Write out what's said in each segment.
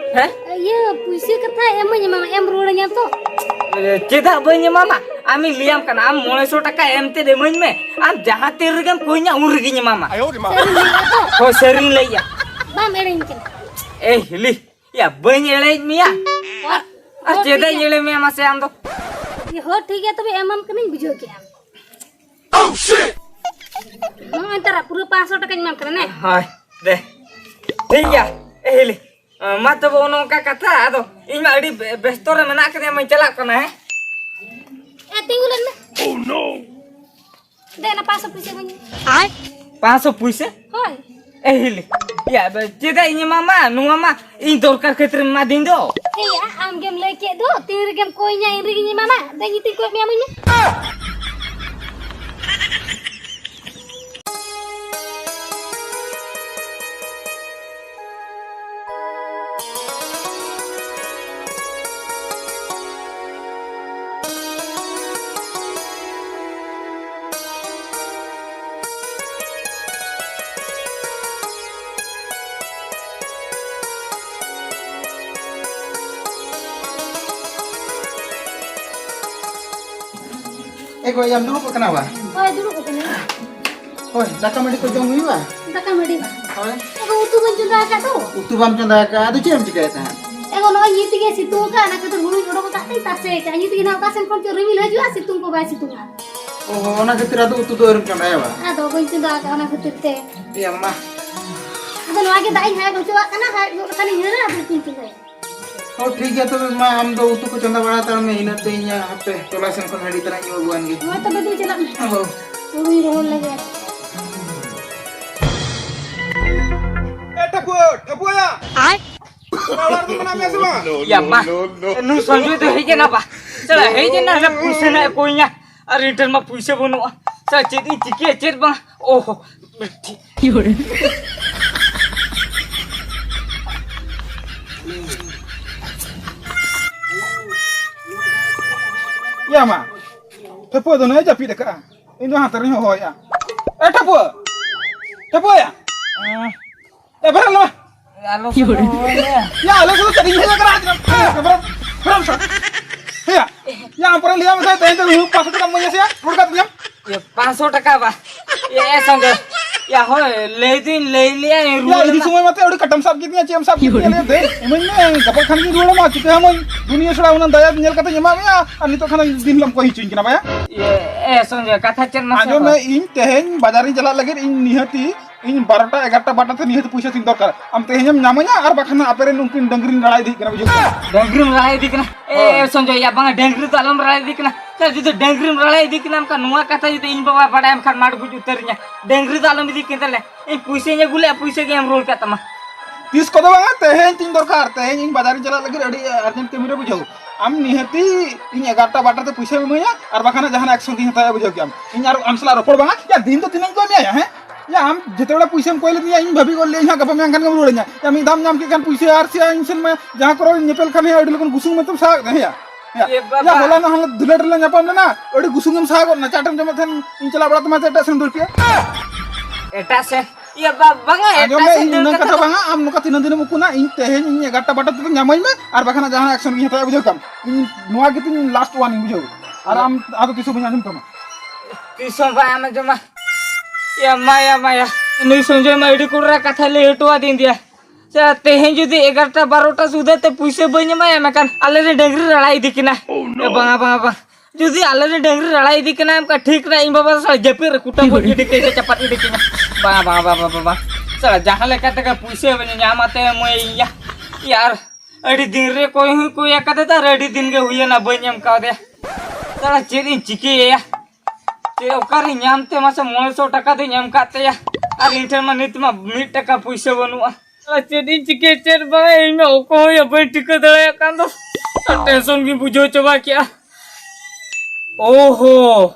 Hah? Iya, puisi kata emang mama em ruangnya tuh. Cedak banyak mama. Ami liam kan am mulai taka MT de me. Am jahat tergam punya urginya mama. Sering lihat tuh. Kau sering lagi ya. Bam eringkin. Li. Ya banyak lagi Mia. Oh, Cedak nyele Mia masih am tuh. ये हो ठीक है तभी MM कहीं बुझो क्या Oh shit. हाँ इंतरा पूरे 500 टका एमएम करने Hai, deh. Iya, Li. Mata bono ka kata ado. Ini mah di bestore menak dia mencelak kana tinggulan में Oh no. दे ना 500 पैसे बनी 500 puise? होय Li. Ya, cedak ini mama, nu mama. Ini dorkar keterima dindo. iya am game leke do tir game koinnya ini mama dan itu kok miamanya Kau yang dulu kok kenapa? होय dulu kok kena Hoi, daka mandi kau jom ini lah. daka madi Hoi, ego utu banjunda ka do utu bam canda ka, adu cem cika ya tahan. ego no yiti ke situng ka na ka to hulu jodo ka tai tase ka yiti na tasen kon to rimil haju situng ko ba situng Oh, ona ketir adu utu doer canda ya ba. ado banjunda ka na kutite Iya mah. ado no age dai ha ko coba kana ha kana hina adu pintu ka Oh ठीक है तो मैं हम दो उतु को चंदा बड़ा तर मैं हिना ते इnya हपे तोलासन kon hadi तरह की भगवान की मैं तो बदल चला oh पूरी रोल लगे Tepu ya Kabar tu namanya semua Ya mah. Nu sanju itu hei kenapa? Salah hei je na puise na koinya. Return mah puise bono. Sa jadi ciki cer bang. Oh, berarti. Ya mah Tepu tu na japi deka Ini hantar ni ho ya Tepu Tepu ya berang lah Halo. Ya. Ya lo tu tadi ni kera berang berang sah Ya ya pernah lihat saya tanya tu pas tu kamu nya sih produk dia Ya 500 taka ba. Ya sanjo. Ya hoy leidin leilia Ya rule ini semua mati udah katam sab kitnya cem sab kitnya lihat deh emangnya kapan kan ini dulu mah kita hamon dunia sudah unan daya nyel kata nyemam ya ani to kan din lam ko hicuin kenapa ya Ya sanjo kata cer mas. ajo na in tehen bazarin jalan lagi in nihati in 12 11 bata te nihati puisa tin dorkar am tehnya nyamanya ar bakana aperen mungkin dengrin galai di kenapa juga Dengrim ralai dikna. Sanjo ya bang dengri tu alam ralai dikna. Kalau itu dengrim ralai dikna kan nuwa kata itu in bawa pada am kan madu buju ternya. Dengri tu alam dikna le. In puise nya gule puise ke am roll kata mah. तीस को तो बंगा तहें तीन दरकार तहें इन बाजारी चला लगे अड़ी urgent कैमरे बुझाओ आम निहती इन 11टा बाटा ते पैसा मिया और बखाना जहां एक्शन दी हता बुझाओ कि इन यार आमसला रोपड़ बंगा या दिन तो तीन को मिया है या हम जेतेबेला पैसा में कोइले दिया इन भाभी को ले यहां गप में अंगन में रोड़냐 या मी दाम नाम के कान पैसा आर से इंसन में जहां करो नेपल खाने अड़ी लोगन गुसुंग में तो साग है या या होला ना हम दुलेट ले न्यापम ना अड़ी गुसुंग में साग ना चाटम जम थन इन चला बड़ा तमा चाटा सन दुर के Eta sen. Ya bang ajo me इन कथा बंगा आम नुका तीन दिन मुकुना इन तहें इन 11टा बाटा ते न्यामय में और बखाना जहां एक्शन की हता बुझाओ कम इन नुआ के तीन लास्ट वार्निंग बुझाओ और आम आदो तिसो बन आजम तमा Tisong pa ama joma. Ya maya. Nui sanjo ma edi kurra katha le etwa din dia. Sa tehen judi 11टा 12टा sudah te puise banya ma ya makan. Alere dengri ralai dikina. Ya bang. Judi alere dengri ralai dikina am ka ठीक na in baba sa japir kutam ko edi ke cepat edi kina. Bang. Sa jahan le kata ka puise banya nyamate moi ya. Yar edi din re koi ya kata ta edi din ke huye na banyam ka de. Sa chiri chiki ya. Okari nyamte masa 900 taka de nyam kate ya. Ar inter manit ma 1 taka puise banua. Chiri chiki cer ba ime oko ya bai tika daya kan do. Tension भी बुझो coba क्या. ओहो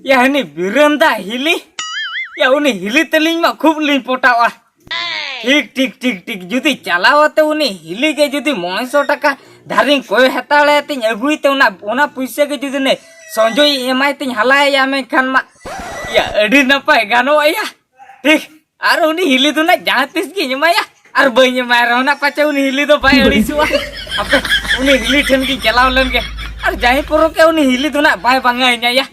या ini biranda hili ya uni hili teling मा खूब लिंग पोटावा ठीक जुदी चलावते uni hili के जुदी 900 taka धारिंग कोई हताले तिन अगुई ते उना पैसे के जुदी ने संजोय एमआई तिन हलाय या में खान मा या अडी नपाय गानो या ठीक आर uni hili tu ना जहां तिस की MI Ar banyak marah nak pacar uni hili tu bayar di suah. Apa uni hili ten ki jalan len ke. Ar jangan poro ke uni hili tu nak bayar bangainya ya.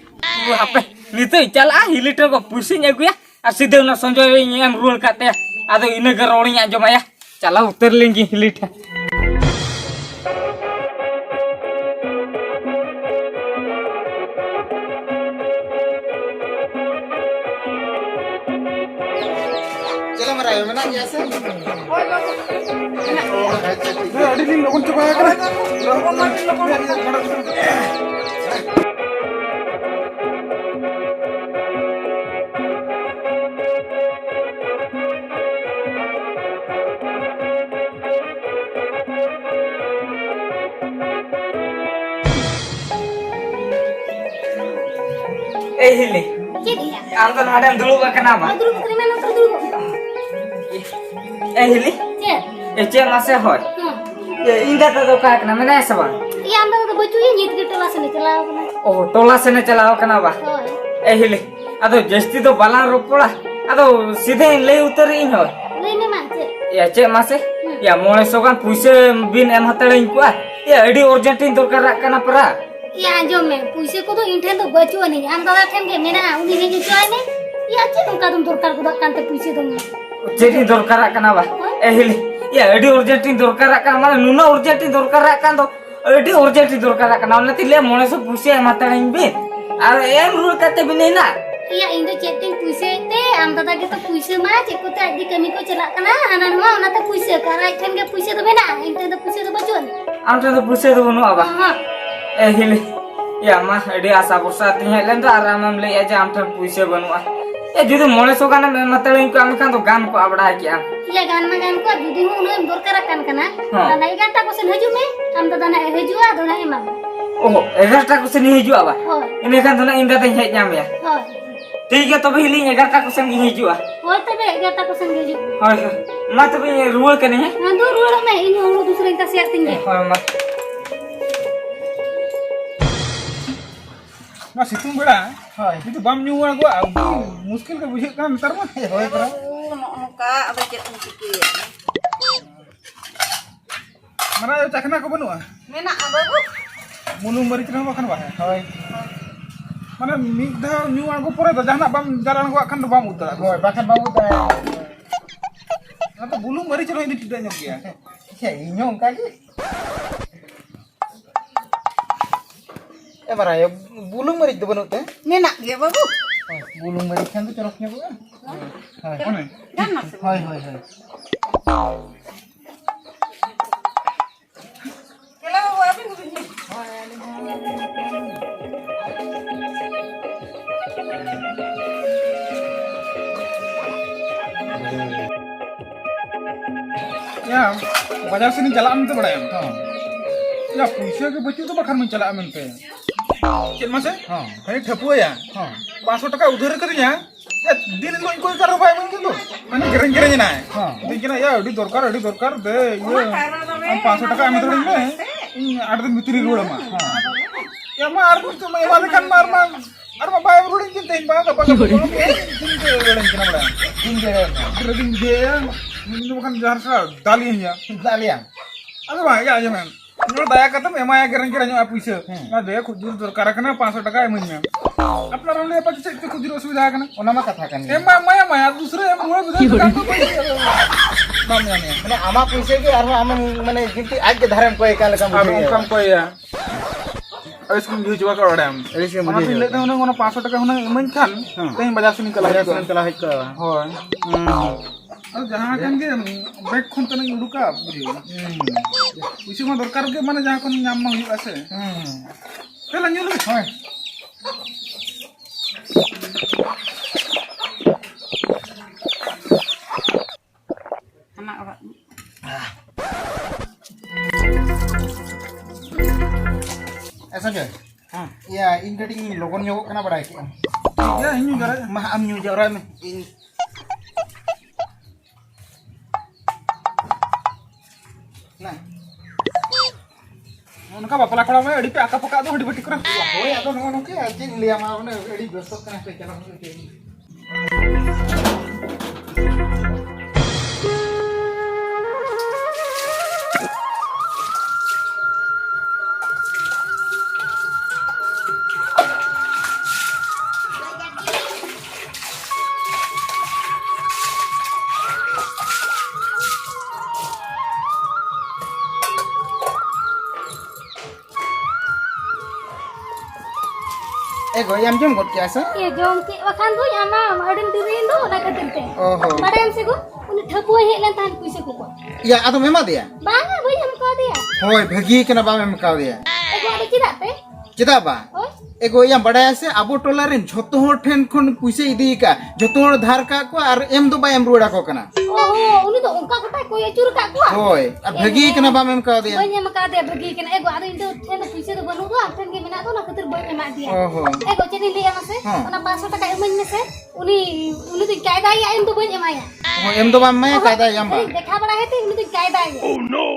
Apa ni tu jalan hili ten ko pusing aku ya. Ar sidhe nak sonjoy ini am rule kata ya. Ado ini gerolinya aja maya. Jalan uter lagi hili ten. Ada ni lokon coba kan. Hili. Jadi ya. Anton ada dulu kenapa? Dulu terima nomor dulu. Hili. Cek. Cek masih hot. Indah tu kau kenapa mana sebab? Iya anda tu baju yang nyit kita lah sini celah apa? Oh, tola sana chalao kenapa? Oh. Hili. Ado jasti tu balang ropola. Ado sidhe le uterin ho. Ini memang cek. Ya cek masih. Ya mulai sokan puise bin em hatarin kuah. Ya edi urgentin dorkar kana para. Iya anjom me. Puisi ko tu intent tu baju ni. Anda dah tem ke mana? Uni ni cuci ni. Iya cek tu kadang dorkar ko dah kante puisi tu ni. Jadi dorkar kana ba? Hili. Ya edi urgentin dorkar kana mana nuna urgentin dorkar kana to. Edi urgentin dorkar kana nanti le mulai so puise em hatarin bin. Ar em rule kate bin na. Iya Indo chatting puisi te. Anda dah kita puisi mah cek ko tak di kami ko celak kana. Anak mah nata puisi. Karai tem ke puisi tu mana? Intent tu puisi tu baju ni. Anton tu puise tu nu apa? Hili. Ya mah edi asa bursa tinya len tu aram le aja amtan puise banua. Ya jadi mulai so kana matarin ko am kan to gan ko abda kiam. Iya gan ko judi hu nu dorkar kan kana. Nana ikan tak ko sen haju me. Anda dana haju a dona emang. Oh, 11 ko sini hiju apa? Oh. Ini kan tuna indah teh nyam ya. Oh. ठीक है तो भी ली 11 को संग ही जुआ होय तबे 11 को संग हजू हां मैं तो भी रूल करने है हां दो रूल में इन हम दूसरे का शेयर देंगे हां मैं ना सितुंग बेड़ा हाय itu bam nyuwa gua muskil ke bujik kan ntar mah hoy kra muka apa cek sikit mana yo cakna ko banua menak apa bu munung bari cenah kan bah hoy mana migda nyuwa gua pore jahna bam jalan gua kan bam utar hoy bahkan bam utar atau bulung bari cenah ini tidak nyok ya ya inyong kali bara ya bulung mari tu banut menak dia apa bu bulung mari kan tu coroknya bu hoy one kan masih hoy hoy hoy kalau apa begini ya bajar sini jalan tu bada ya puisi ke baju tu bahkan mencela mente cik mas kayak dhapu ya 500 टका उधार करिया ya दिन lo iko karo bai mungkin tu mana gereng-gerengnya na bikin ya adi dorkar de ye 500 टका am thodi me ini ada din mitri roda ma ya ma ar tu me wale kan mar ma ar ma bai rodin kin tein ba apa din ke rodin kina bada din ge ya ini bukan jahar sa dalian ya ada ba ya aja man Nol daya kata memang ya kira-kira nyo puisi. Nah daya kujur dorkar kana 500 टका emangnya. अपना रोले apa cek itu kujur असुविधा kana. Ona ma katha kan. Emang maya दूसरे em रोले बुझा काम ya মানে আমার পয়সা কি আর আমি মানে কিন্তু আজকে ধারেন কই কাল কাম अब काम कोई ya. अब इसको भी जुआ कर रहा हम. ऐसे Mana मुझे pilih tahu nang 500 टका होना emang kan. Teh bajar sini kalah বাজার itu. শুনে চলা হইতো Hoy. अब जहां kan ge baik khun tanang uduka budi. Puisi mah dorkar ge mana jahan kon nyamang hidup ase. Kala nyulu. Hoy. anak apa ऐसा जो या इन कटिंग लोगों ने करना पड़ा है Ya ini gara. मह हम न्यू जरा में ना उनका बापला कोड़ा में अड़ी पे आका पका दो हडी बटी करा. होय आता नो के आज लिया मा ने एडी व्यस्त करना पे चला ego yang jom got kiasa. Iya jom ke wakan tuh ama adin dirin tuh nak kerja. Oh. Padahal sih gua uni thapu he lan tan puisi ko. Ya atau memang dia? Banga boy am ko dia. Hoi bagi kenapa memang kau dia? Ego ada tidak teh? Kita apa? Oh. ego yang badai ase abo tolarin jhoto hor ten khon puise idi ka jhoto hor dhar ka ko ar em do ba em ruada ko kana Oh, uni to ongka ko ko ya cur ka ko. hoi ar bhagi kana ba mem ka dia Banyak maka dia pergi kena ego ada itu ada puisi tu banu tu akan ke mina tu nak keter boy emak dia. oho Ego cini liya mase. Ona 500 taka emen mase. Uni tu kaida ya em tu boy emak ya. ho em do ba me kaida yam ba देखा बड़ा है तो uni tu kaida ya. Oh no.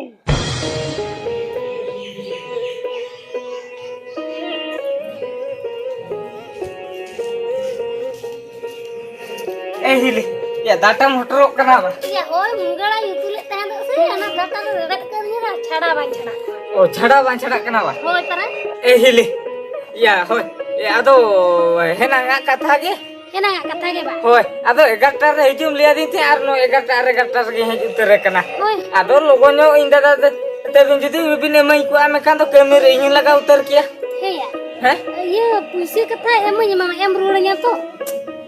Hili, ya data motor kenapa? Ya, oh munggala itu le tahan tu sih, anak data tu redak kerja lah, cara bang cara. Oh, cara kenapa? Oh, tarang? Hili, ya, hoi, ya, aduh, henang nggak kata lagi? Kena nggak kata ke bang? Hoi, aduh, 11 hijau lihat itu, arno 11 hijau terekana. Oi, Aduh, logonya indah dah, tapi jadi bini mai ku ame kan tuh kamera ingin laga utar kia. hei ya. Hah? Iya, puisi kata emang mama em rulanya tuh.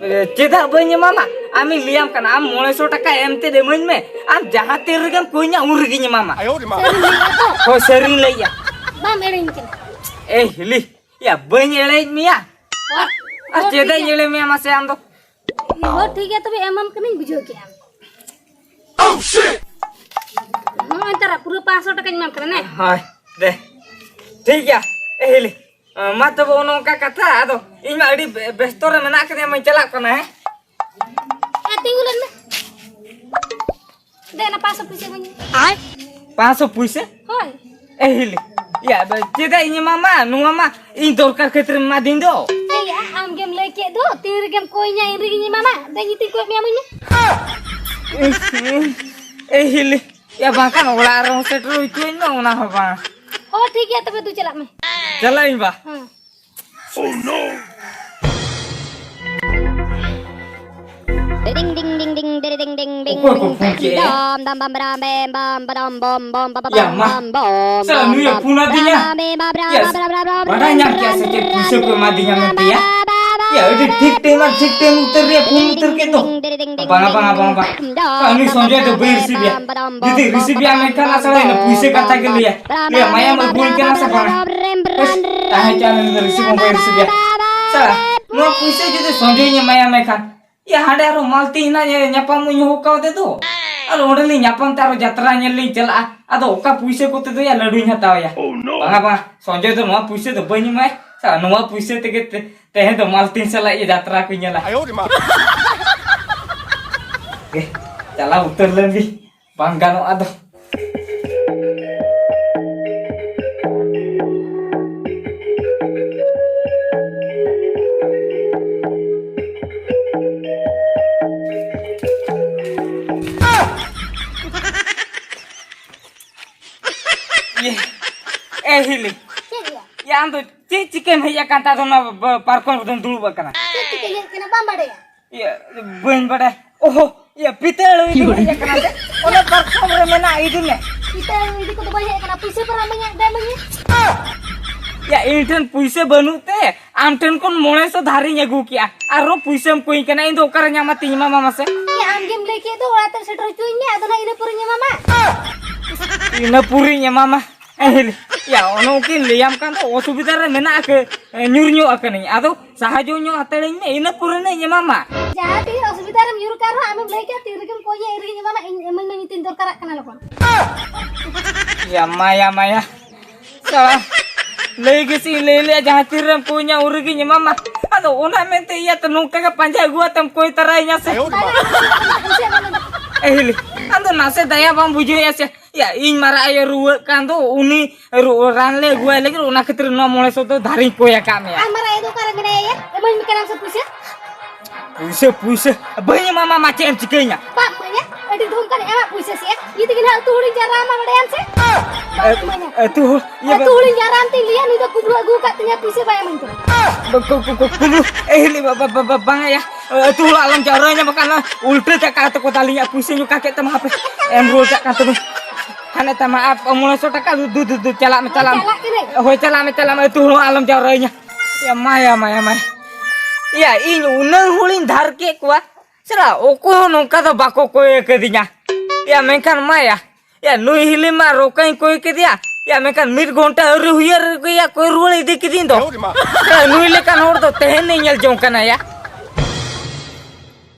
Tidak banyak mama, ami liam kan, am mulai taka MT demen me, am jahat tergam punya urginya mama. Oh sering lah ya. Bam erin kin. Hili, ya banyak lah mia. Ah tidak nyele mia masih am tuh. Oh, ठीक है तो emam kening bujo ke am. Oh shit. Mau antara pura 500 taka imam karena. Hai, deh. ठीक ya, hili. Mata bono ka kata aduh, ini mah di bestore menak dia mencelak kena Tinggulan mah. Deh na paso puisi banyak. 500 puisi? Hoi. Hili. Ya, tidak ini mama, nu mama ini dorkar keterima dindo. Ya, am game leke tu, tir game koinya iri mama, dan itu kau miamunya. Hili. Ya bahkan orang setru itu ini mana apa? Oh, ठीक है तबे तू चला मैं. Jalain bah. Ding ding ding ding ding ding ding ding Kok funky ya? dam dam bam bam bam bam bam bam bam Ya mah. Selalu ya punadinya. Ya. Padahal kia sakit puisi pemadinya nanti ya. Ya udah tik uter ya uter ke tuh. Abang. Kami sonjo itu bersih ya. Jadi bersih ya mereka asal ini puisi kata gini ya. Ya maya merbun kena apa? Terus tahan jalan bersih mau bersih ya. Salah. Mau puisi jadi sonjonya maya mereka. Ya ada malti nanya nyapa mu nyukau itu. Alo udah li nyapa taruh jatranya li jela. Aduh oka puisi ko itu ya ladunya tahu ya. Bang sonjo itu mau puisi itu banyak mah. Sa nuwa puisi tiket teh itu malti salah ya jatra kunya lah. Oke, cala uter lebih. Bangga no aduh. Hili. Ya antu ciken hanya kata tu na parkon betul dulu bakana. Cik ke kena bamba deh. Ya ben pada. Oh ya pitel itu hanya kena. Ona parkon remena itu nih. Kita ini kau banyak kena puisi pernah banyak dah banyak. Ya inten puisi banu teh. Amten kon mulai so dharinya gukia. Aro puisi kui kena itu karanya mati mama mase. Ya am game leke tu orang tersetor cuinya atau nak ini purinya mama. Ina purinya mama. Ya ono mungkin liam kan tuh osubidara mena ke nyurnyo akan ini atau sahajonyo atelingnya ina purinya mama. Jadi osubidara nyuruh karo ame leke tirgem koye irinya mama emang mengitin dor karak kenal kon. Ya maya. Salah. Lagi sih lele jangan tiram punya uruginya mama. Aduh, ona mente ya tenungka ke panjang gua tem koi tarainya sih. Hili, ando nase daya bang buju ya sih. Ya ing mara ayo ruwe kan tuh uni ran le gua lagi una keterima mulai soto dari koi ya kami ya. Amara itu karena mina ya, emang mikir sepuisi. Puisi, banyak mama macam cikanya. Pak banyak, ada dongkan emak puisi sih. Itu kan hal turin cara mama dayam sih. Tuh, ya turin cara anti lian itu kudu aku katanya puisi bayam itu. Kudu, Hili bang ya. Tuh alam caranya makanya ultra cak kata kota liat puisinya kakek teman apa? Emrol cak kata tuh. Karena maaf, mulai so tak du calak. Hoi calak tuh alam caranya. Ya maya. Ya ini unang hulin dhar ke kuah. Sera oko nongka do bako koy ke dinya. Ya menkan maya. Ya nui hili ma rokai koy ke dia. Ya menkan mir gonta ru huyar ko ya koy ruwal idi ke din do. Nui lekan hor do tehen nei nyel jong kana ya.